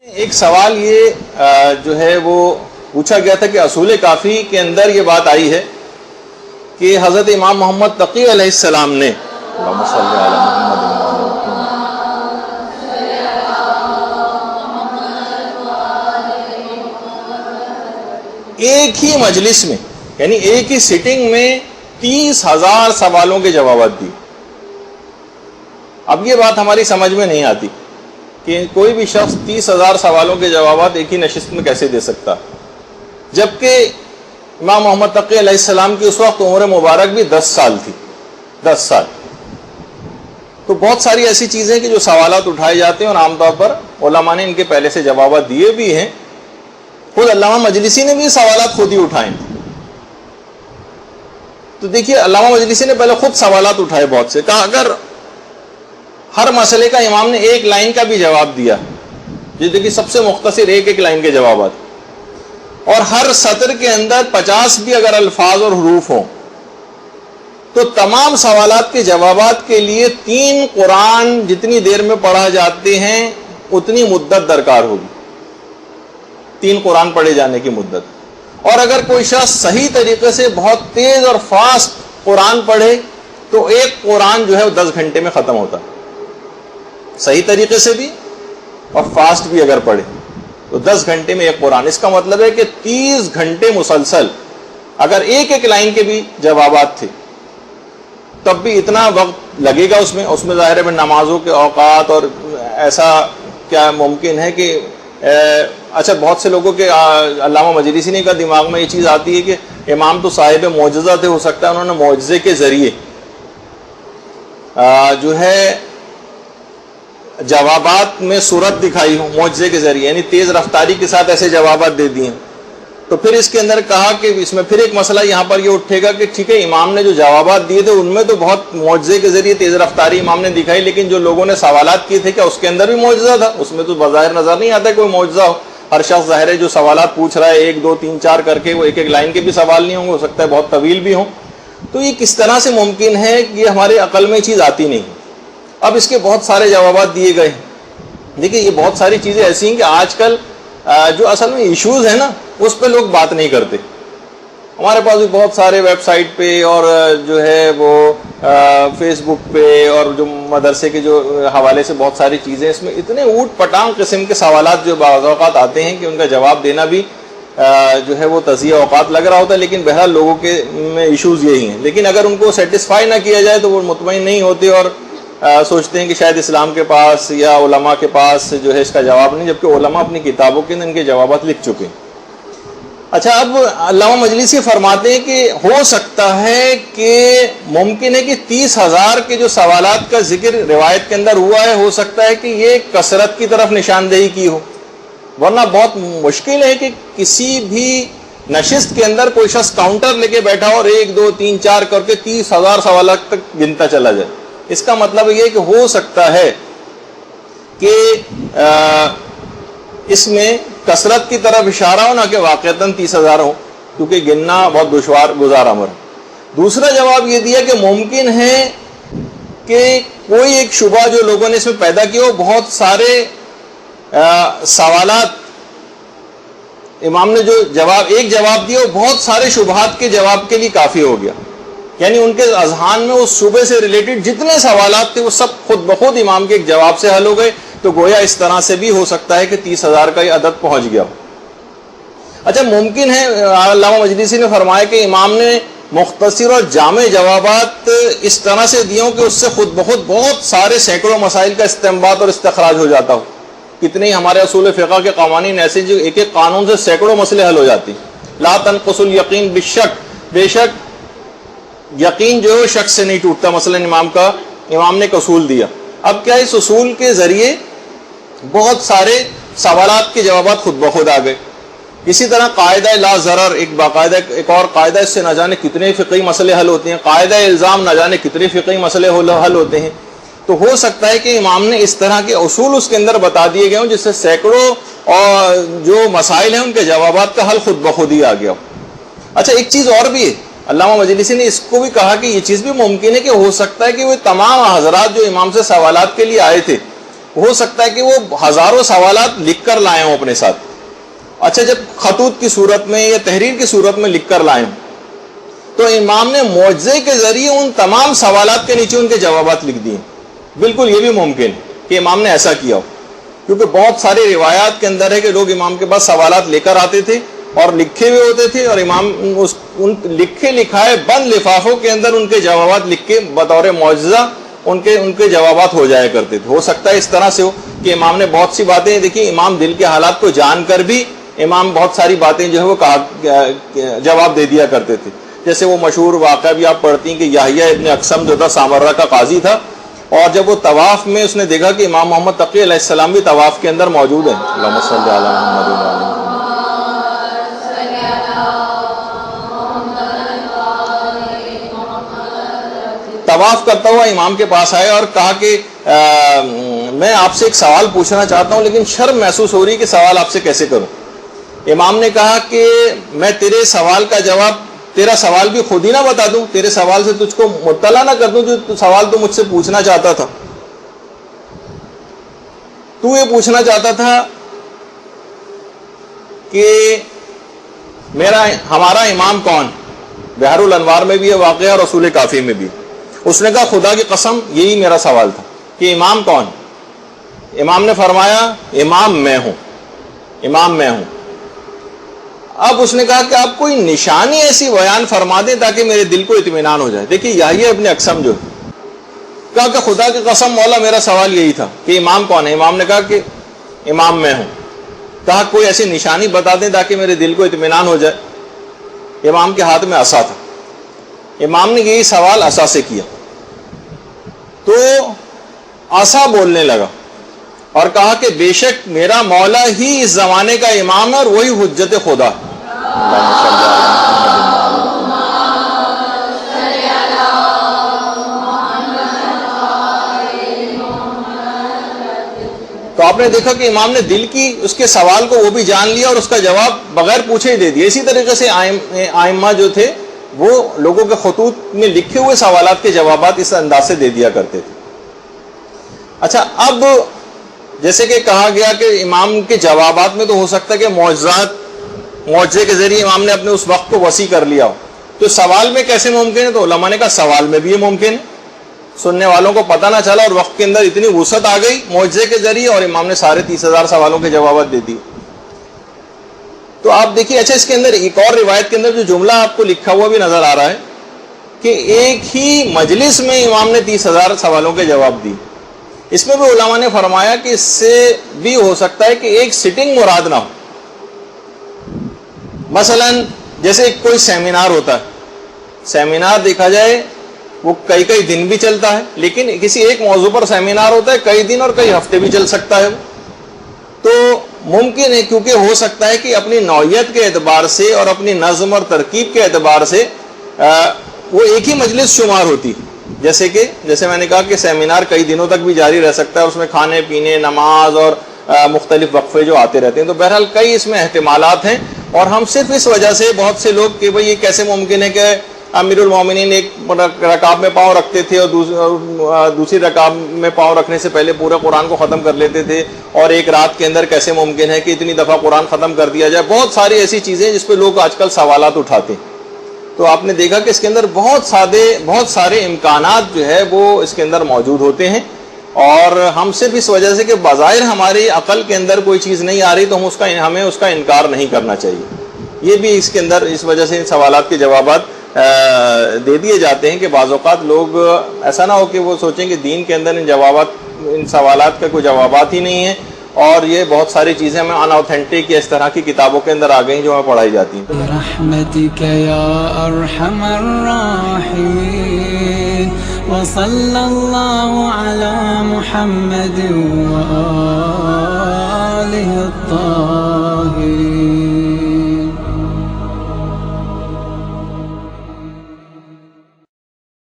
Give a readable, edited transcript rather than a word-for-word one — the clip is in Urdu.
ایک سوال یہ جو ہے وہ پوچھا گیا تھا کہ اصول کافی کے اندر یہ بات آئی ہے کہ حضرت امام محمد تقی علیہ السلام نے اللہم صلی علی محمد ایک ہی مجلس میں یعنی ایک ہی سٹنگ میں 30,000 سوالوں کے جوابات دیے۔ اب یہ بات ہماری سمجھ میں نہیں آتی کہ کوئی بھی شخص 30,000 سوالوں کے جوابات ایک ہی نشست میں کیسے دے سکتا، جبکہ امام محمد تقی علیہ السلام کی اس وقت عمر مبارک بھی 10 سال تھی، 10 سال۔ تو بہت ساری ایسی چیزیں کہ جو سوالات اٹھائے جاتے ہیں اور عام طور پر علماء نے ان کے پہلے سے جوابات دیے بھی ہیں، خود علامہ مجلسی نے بھی سوالات خود ہی اٹھائے۔ تو دیکھیے علامہ مجلسی نے پہلے خود سوالات اٹھائے بہت سے، کہا اگر ہر مسئلے کا امام نے ایک لائن کا بھی جواب دیا، یہ دیکھیے سب سے مختصر ایک لائن کے جوابات، اور ہر سطر کے اندر 50 بھی اگر الفاظ اور حروف ہوں تو تمام سوالات کے جوابات کے لیے 3 قرآن جتنی دیر میں پڑھا جاتے ہیں اتنی مدت درکار ہوگی، 3 قرآن پڑھے جانے کی مدت۔ اور اگر کوئی شخص صحیح طریقے سے بہت تیز اور فاسٹ قرآن پڑھے تو ایک قرآن جو ہے وہ 10 گھنٹے میں ختم ہوتا، صحیح طریقے سے بھی اور فاسٹ بھی اگر پڑھے تو 10 گھنٹے میں ایک قرآن۔ اس کا مطلب ہے کہ 30 گھنٹے مسلسل اگر ایک لائن کے بھی جوابات تھے تب بھی اتنا وقت لگے گا اس میں ظاہر ہے نمازوں کے اوقات، اور ایسا کیا ممکن ہے کہ اچھا بہت سے لوگوں کے علامہ مجلسی نے کا دماغ میں یہ چیز آتی ہے کہ امام تو صاحب معجزہ تھے، ہو سکتا ہے انہوں نے معجزے کے ذریعے جو ہے جوابات میں صورت دکھائی ہوں، معجزے کے ذریعے یعنی تیز رفتاری کے ساتھ ایسے جوابات دے دیے۔ تو پھر اس کے اندر کہا کہ اس میں پھر ایک مسئلہ یہاں پر یہ اٹھے گا کہ ٹھیک ہے امام نے جو جوابات دیے تھے ان میں تو بہت معجزے کے ذریعے تیز رفتاری امام نے دکھائی، لیکن جو لوگوں نے سوالات کیے تھے کیا اس کے اندر بھی معجزہ تھا؟ اس میں تو بظاہر نظر نہیں آتا کوئی معجزہ ہو۔ ہر شخص ظاہر ہے جو سوالات پوچھ رہا ہے 1 2 3 4 کر کے، وہ ایک لائن کے بھی سوال نہیں ہوں گے، ہو سکتا ہے بہت طویل بھی ہوں۔ تو یہ کس طرح سے ممکن ہے کہ یہ ہمارے عقل میں چیز آتی نہیں۔ اب اس کے بہت سارے جوابات دیے گئے۔ دیکھیے یہ بہت ساری چیزیں ایسی ہیں کہ آج کل جو اصل میں ایشوز ہیں نا اس پہ لوگ بات نہیں کرتے۔ ہمارے پاس بھی بہت سارے ویب سائٹ پہ اور جو ہے وہ فیس بک پہ اور جو مدرسے کے جو حوالے سے بہت ساری چیزیں، اس میں اتنے اوٹ پٹانگ قسم کے سوالات جو بعض اوقات آتے ہیں کہ ان کا جواب دینا بھی جو ہے وہ تضیع اوقات لگ رہا ہوتا ہے، لیکن بہرحال لوگوں کے میں ایشوز یہی ہیں۔ لیکن اگر ان کو سیٹسفائی نہ کیا جائے تو وہ مطمئن نہیں ہوتے اور سوچتے ہیں کہ شاید اسلام کے پاس یا علماء کے پاس جو ہے اس کا جواب نہیں، جبکہ علماء اپنی کتابوں کے اندر ان کے جوابات لکھ چکے ہیں۔ اچھا اب علامہ مجلسی فرماتے ہیں کہ ہو سکتا ہے کہ ممکن ہے کہ 30,000 کے جو سوالات کا ذکر روایت کے اندر ہوا ہے، ہو سکتا ہے کہ یہ کثرت کی طرف نشاندہی کی ہو، ورنہ بہت مشکل ہے کہ کسی بھی نشست کے اندر کوئی شخص کاؤنٹر لے کے بیٹھا اور 1 2 3 4 کر کے 30,000 سوالات تک گنتا چلا جائے۔ اس کا مطلب یہ کہ ہو سکتا ہے کہ اس میں کثرت کی طرف اشارہ ہو، نہ کہ واقعتاً 30,000 ہو، کیونکہ گننا بہت دشوار گزار امر ہے۔ دوسرا جواب یہ دیا کہ ممکن ہے کہ کوئی ایک شبہ جو لوگوں نے اس میں پیدا کیا ہو، بہت سارے سوالات امام نے جو ایک جواب دیا وہ بہت سارے شبہات کے جواب کے لیے کافی ہو گیا، یعنی ان کے اذہان میں اس شعبے سے ریلیٹڈ جتنے سوالات تھے وہ سب خود بخود امام کے ایک جواب سے حل ہو گئے۔ تو گویا اس طرح سے بھی ہو سکتا ہے کہ 30,000 کا یہ عدد پہنچ گیا ہو۔ اچھا ممکن ہے علامہ مجلسی نے فرمایا کہ امام نے مختصر اور جامع جوابات اس طرح سے دیے ہوں کہ اس سے خود بخود بہت سارے سینکڑوں مسائل کا استنباط اور استخراج ہو جاتا ہو۔ کتنے ہی ہمارے اصول فقہ کے قوانین ایسے جو ایک قانون سے سینکڑوں مسئلے حل ہو جاتی۔ لا تنقص الیقین بالشک، بے شک یقین جو ہے شک سے نہیں ٹوٹتا، مثلا امام نے ایک اصول دیا۔ اب کیا اس اصول کے ذریعے بہت سارے سوالات کے جوابات خود بخود آ گئے۔ اسی طرح قاعدہ لا ضرر ایک اور قاعدہ، اس سے نہ جانے کتنے فقہی مسئلے حل ہوتے ہیں۔ قاعدہ الزام نہ جانے کتنے فقہی مسئلے حل ہوتے ہیں۔ تو ہو سکتا ہے کہ امام نے اس طرح کے اصول اس کے اندر بتا دیے گئے ہوں جس سے سینکڑوں اور جو مسائل ہیں ان کے جوابات کا حل خود بخود ہی آ گیا ہو۔ اچھا ایک چیز اور بھی ہے، علامہ مجلسی نے اس کو بھی کہا کہ یہ چیز بھی ممکن ہے کہ ہو سکتا ہے کہ وہ تمام حضرات جو امام سے سوالات کے لیے آئے تھے ہو سکتا ہے کہ وہ ہزاروں سوالات لکھ کر لائے ہوں اپنے ساتھ. اچھا جب خطوط کی صورت میں یا تحریر کی صورت میں لکھ کر لائے ہوں تو امام نے معجزے کے ذریعے ان تمام سوالات کے نیچے ان کے جوابات لکھ دیے. بالکل یہ بھی ممکن کہ امام نے ایسا کیا ہو، کیونکہ بہت سارے روایات کے اندر ہے کہ لوگ امام کے پاس سوالات لے کر آتے تھے اور لکھے ہوئے ہوتے تھے، اور امام ان لکھے لکھائے بند لفافوں کے اندر ان کے جوابات لکھ کے بطور معجزہ ان کے جوابات ہو جایا کرتے تھے. ہو سکتا ہے اس طرح سے ہو کہ امام نے بہت سی باتیں دیکھی، امام دل کے حالات کو جان کر بھی امام بہت ساری باتیں جو ہے وہ جواب دے دیا کرتے تھے. جیسے وہ مشہور واقعہ بھی آپ پڑھتی ہیں کہ یحییٰ ابن اقسم جو تھا سامرہ کا قاضی تھا، اور جب وہ طواف میں اس نے دیکھا کہ امام محمد تقی علیہ السلام بھی طواف کے اندر موجود ہیں، اللہم صلی علی محمد. طواف کرتا ہوا امام کے پاس آیا اور کہا کہ میں آپ سے ایک سوال پوچھنا چاہتا ہوں لیکن شرم محسوس ہو رہی کہ سوال آپ سے کیسے کروں. امام نے کہا کہ میں تیرے سوال کا جواب، تیرا سوال بھی خود ہی نہ بتا دوں، تیرے سوال سے تجھ کو مطلع نہ کر دوں جو سوال تو مجھ سے پوچھنا چاہتا تھا. تو یہ پوچھنا چاہتا تھا کہ ہمارا امام کون؟ بحر الانوار میں بھی ہے واقعہ اور رسول کافی میں بھی. اس نے کہا خدا کی قسم یہی میرا سوال تھا کہ امام کون؟ امام نے فرمایا امام میں ہوں، امام میں ہوں. اب اس نے کہا کہ آپ کوئی نشانی ایسی بیان فرما دیں تاکہ میرے دل کو اطمینان ہو جائے. دیکھیے یحییٰ ابن اقسم جو کہا کہ خدا کی قسم مولا میرا سوال یہی تھا کہ امام کون ہے. امام نے کہا کہ امام میں ہوں. کہا کوئی ایسی نشانی بتا دیں تاکہ میرے دل کو اطمینان ہو جائے. امام کے ہاتھ میں عصا تھا. امام نے یہی سوال عصا سے کیا تو عصا بولنے لگا اور کہا کہ بے شک میرا مولا ہی اس زمانے کا امام ہے اور وہی حجت خدا. تو آپ نے دیکھا کہ امام نے دل کی اس کے سوال کو وہ بھی جان لیا اور اس کا جواب بغیر پوچھے ہی دے دیا. اسی طریقے سے ائمہ جو تھے وہ لوگوں کے خطوط میں لکھے ہوئے سوالات کے جوابات اس انداز سے دے دیا کرتے تھے. اچھا اب جیسے کہ کہا گیا کہ امام کے جوابات میں تو ہو سکتا ہے کہ معجزے کے ذریعے امام نے اپنے اس وقت کو وسیع کر لیا ہو، تو سوال میں کیسے ممکن ہے؟ تو علماء نے کہا سوال میں بھی یہ ممکن ہے. سننے والوں کو پتہ نہ چلا اور وقت کے اندر اتنی وسعت آ گئی معجزے کے ذریعے اور امام نے 30,000 سوالوں کے جوابات دے دیے. تو آپ دیکھیے اچھا اس کے اندر ایک اور روایت کے اندر جو جملہ آپ کو لکھا ہوا بھی نظر آ رہا ہے کہ ایک ہی مجلس میں امام نے 30,000 سوالوں کے جواب دی. اس میں بھی علماء نے فرمایا کہ اس سے بھی ہو سکتا ہے کہ ایک سٹنگ مراد نہ ہو. مثلا جیسے کوئی سیمینار ہوتا ہے، سیمینار دیکھا جائے وہ کئی دن بھی چلتا ہے، لیکن کسی ایک موضوع پر سیمینار ہوتا ہے کئی دن اور کئی ہفتے بھی چل سکتا ہے. تو ممکن ہے کیونکہ ہو سکتا ہے کہ اپنی نوعیت کے اعتبار سے اور اپنی نظم اور ترکیب کے اعتبار سے وہ ایک ہی مجلس شمار ہوتی ہے. جیسے میں نے کہا کہ سیمینار کئی دنوں تک بھی جاری رہ سکتا ہے، اس میں کھانے پینے، نماز اور مختلف وقفے جو آتے رہتے ہیں. تو بہرحال کئی اس میں احتمالات ہیں اور ہم صرف اس وجہ سے بہت سے لوگ کہ بھئی یہ کیسے ممکن ہے کہ امیر المومنین ایک رکعت میں پاؤں رکھتے تھے اور دوسری رکعت میں پاؤں رکھنے سے پہلے پورے قرآن کو ختم کر لیتے تھے، اور ایک رات کے اندر کیسے ممکن ہے کہ اتنی دفعہ قرآن ختم کر دیا جائے. بہت ساری ایسی چیزیں جس پہ لوگ آج کل سوالات اٹھاتے ہیں. تو آپ نے دیکھا کہ اس کے اندر بہت سارے امکانات جو ہے وہ اس کے اندر موجود ہوتے ہیں، اور ہم صرف اس وجہ سے کہ بظاہر ہماری عقل کے اندر کوئی چیز نہیں آ رہی تو ہمیں اس کا انکار نہیں کرنا چاہیے. یہ بھی اس کے اندر اس وجہ سے ان سوالات کے جوابات دے دیے جاتے ہیں کہ بعض اوقات لوگ ایسا نہ ہو کہ وہ سوچیں کہ دین کے اندر ان سوالات کا کوئی جوابات ہی نہیں ہیں، اور یہ بہت ساری چیزیں ہمیں ان اوتھینٹک یا اس طرح کی کتابوں کے اندر آ گئی جو ہمیں پڑھائی جاتی ہیں. برحمتک یا ارحم الراحمین وصلی اللہ علی محمد